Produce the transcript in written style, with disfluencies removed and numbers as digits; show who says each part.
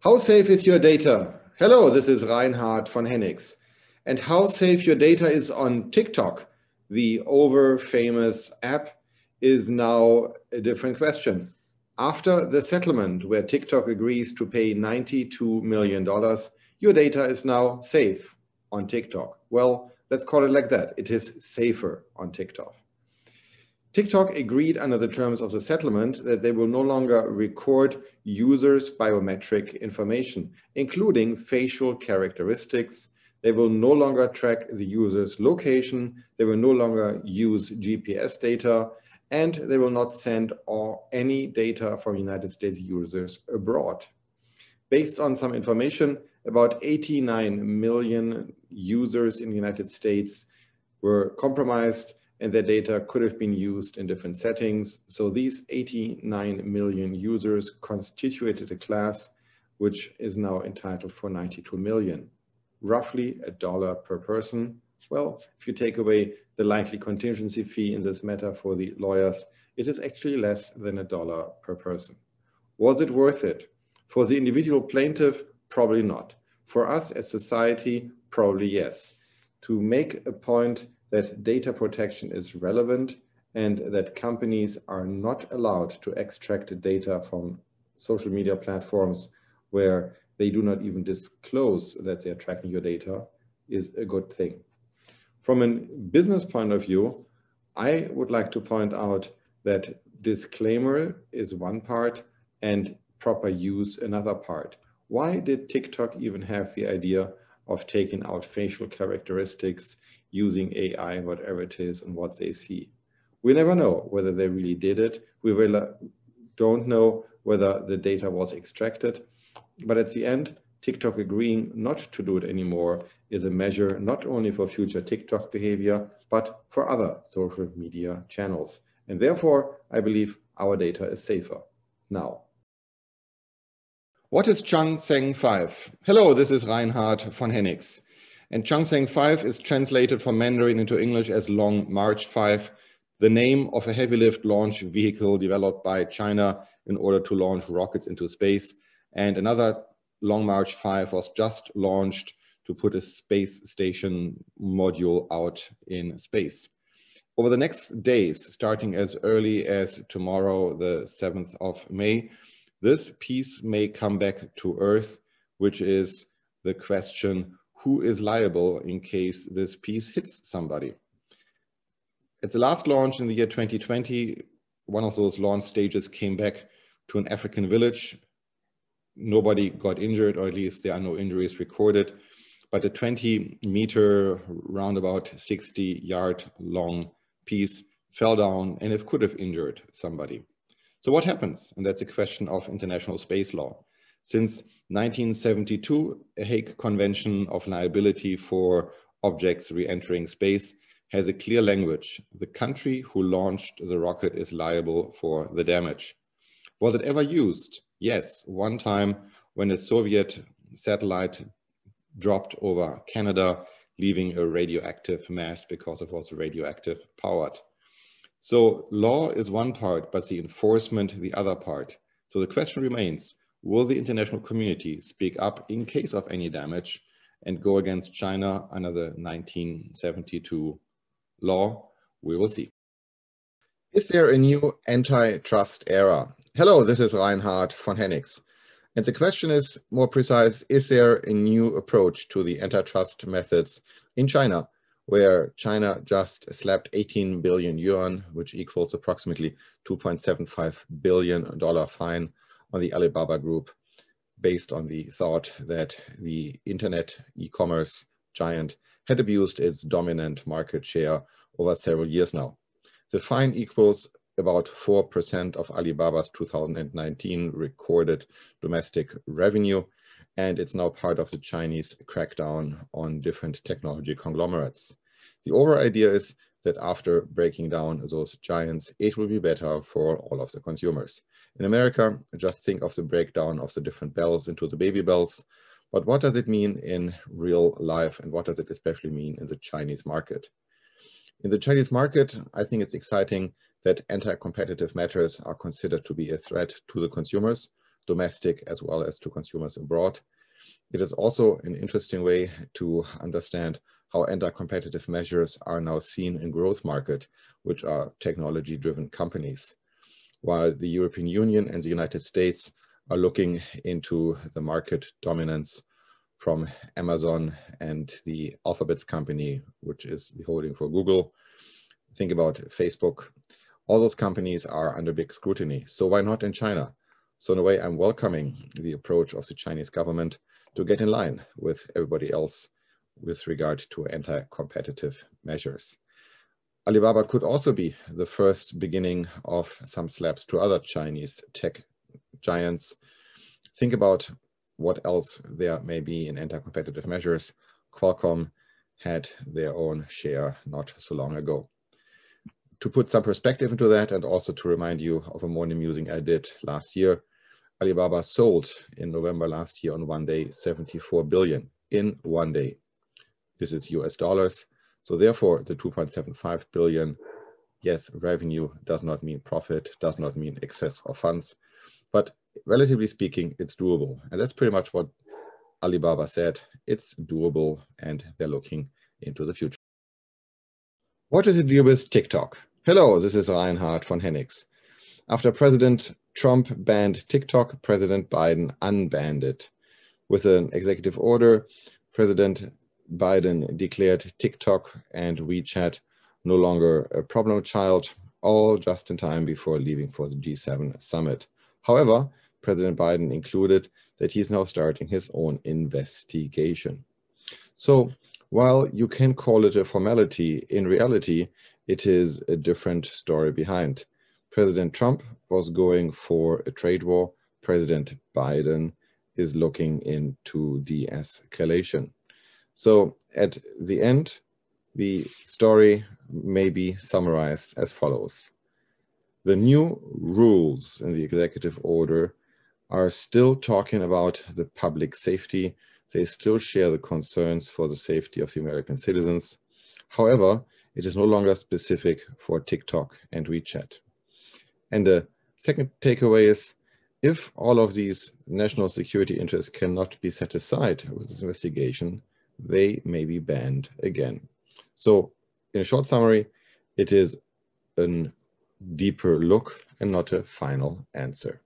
Speaker 1: How safe is your data? Hello, this is Reinhard von Hennigs. And how safe your data is on TikTok, the over-famous app, is now a different question. After the settlement where TikTok agrees to pay $92 million, your data is now safe on TikTok. Well, let's call it like that. It is safer on TikTok. TikTok agreed under the terms of the settlement that they will no longer record users' biometric information, including facial characteristics. They will no longer track the user's location. They will no longer use GPS data, and they will not send any data from United States users abroad. Based on some information, about 89 million users in the United States were compromised, and their data could have been used in different settings. So these 89 million users constituted a class which is now entitled for 92 million, roughly $1 per person. Well, if you take away the likely contingency fee in this matter for the lawyers, it is actually less than $1 per person. Was it worth it? For the individual plaintiff, probably not. For us as society, probably yes. To make a point that data protection is relevant and that companies are not allowed to extract data from social media platforms where they do not even disclose that they're tracking your data is a good thing. From a business point of view, I would like to point out that disclaimer is one part and proper use another part. Why did TikTok even have the idea of taking out facial characteristics using AI, whatever it is, and what they see? We never know whether they really did it. We really don't know whether the data was extracted. But at the end, TikTok agreeing not to do it anymore is a measure not only for future TikTok behavior, but for other social media channels. And therefore, I believe our data is safer now. What is Changsheng 5? Hello, this is Reinhard von Hennigs. And Changsheng 5 is translated from Mandarin into English as Long March 5, the name of a heavy lift launch vehicle developed by China in order to launch rockets into space. And another Long March 5 was just launched to put a space station module out in space. Over the next days, starting as early as tomorrow, the 7th of May, this piece may come back to Earth, which is the question, who is liable in case this piece hits somebody? At the last launch in the year 2020, one of those launch stages came back to an African village. Nobody got injured, or at least there are no injuries recorded, but a 20-meter, roundabout 60-yard long piece fell down and it could have injured somebody. So what happens? And that's a question of international space law. Since 1972, a Hague Convention of Liability for Objects Re-entering Space has a clear language. The country who launched the rocket is liable for the damage. Was it ever used? Yes, one time when a Soviet satellite dropped over Canada, leaving a radioactive mass because it was radioactive powered. So law is one part, but the enforcement the other part. So the question remains, will the international community speak up in case of any damage and go against China under the 1972 law? We will see. Is there a new antitrust era? Hello, this is Reinhard von Hennigs. And the question is more precise, is there a new approach to the antitrust methods in China, where China just slapped 18 billion yuan, which equals approximately $2.75 billion fine on the Alibaba Group, based on the thought that the internet e-commerce giant had abused its dominant market share over several years now. The fine equals about 4% of Alibaba's 2019 recorded domestic revenue, and it's now part of the Chinese crackdown on different technology conglomerates. The overall idea is that after breaking down those giants, it will be better for all of the consumers. In America, just think of the breakdown of the different bells into the baby bells. But what does it mean in real life, and what does it especially mean in the Chinese market? In the Chinese market, I think it's exciting that anti-competitive matters are considered to be a threat to the consumers. domestic as well as to consumers abroad. It is also an interesting way to understand how anti-competitive measures are now seen in growth market, which are technology-driven companies. While the European Union and the United States are looking into the market dominance from Amazon and the Alphabet's company, which is the holding for Google. Think about Facebook. All those companies are under big scrutiny. So why not in China? So in a way, I'm welcoming the approach of the Chinese government to get in line with everybody else with regard to anti-competitive measures. Alibaba could also be the first beginning of some slaps to other Chinese tech giants. Think about what else there may be in anti-competitive measures. Qualcomm had their own share not so long ago. To put some perspective into that, and also to remind you of a morning musing I did last year, Alibaba sold in November last year on one day 74 billion in one day. This is US dollars. So therefore, the 2.75 billion, yes, revenue does not mean profit, does not mean excess of funds, but relatively speaking, it's doable. And that's pretty much what Alibaba said. It's doable, and they're looking into the future. What is the deal with TikTok? Hello, this is Reinhard von Hennigs. After President Trump banned TikTok, President Biden unbanned it. With an executive order, President Biden declared TikTok and WeChat no longer a problem child, all just in time before leaving for the G7 summit. However, President Biden included that he's now starting his own investigation. So while you can call it a formality, in reality, it is a different story behind. President Trump was going for a trade war. President Biden is looking into de-escalation. So at the end, the story may be summarized as follows. The new rules in the executive order are still talking about the public safety. They still share the concerns for the safety of the American citizens. However, it is no longer specific for TikTok and WeChat. And the second takeaway is, if all of these national security interests cannot be set aside with this investigation, they may be banned again. So in a short summary, it is a deeper look and not a final answer.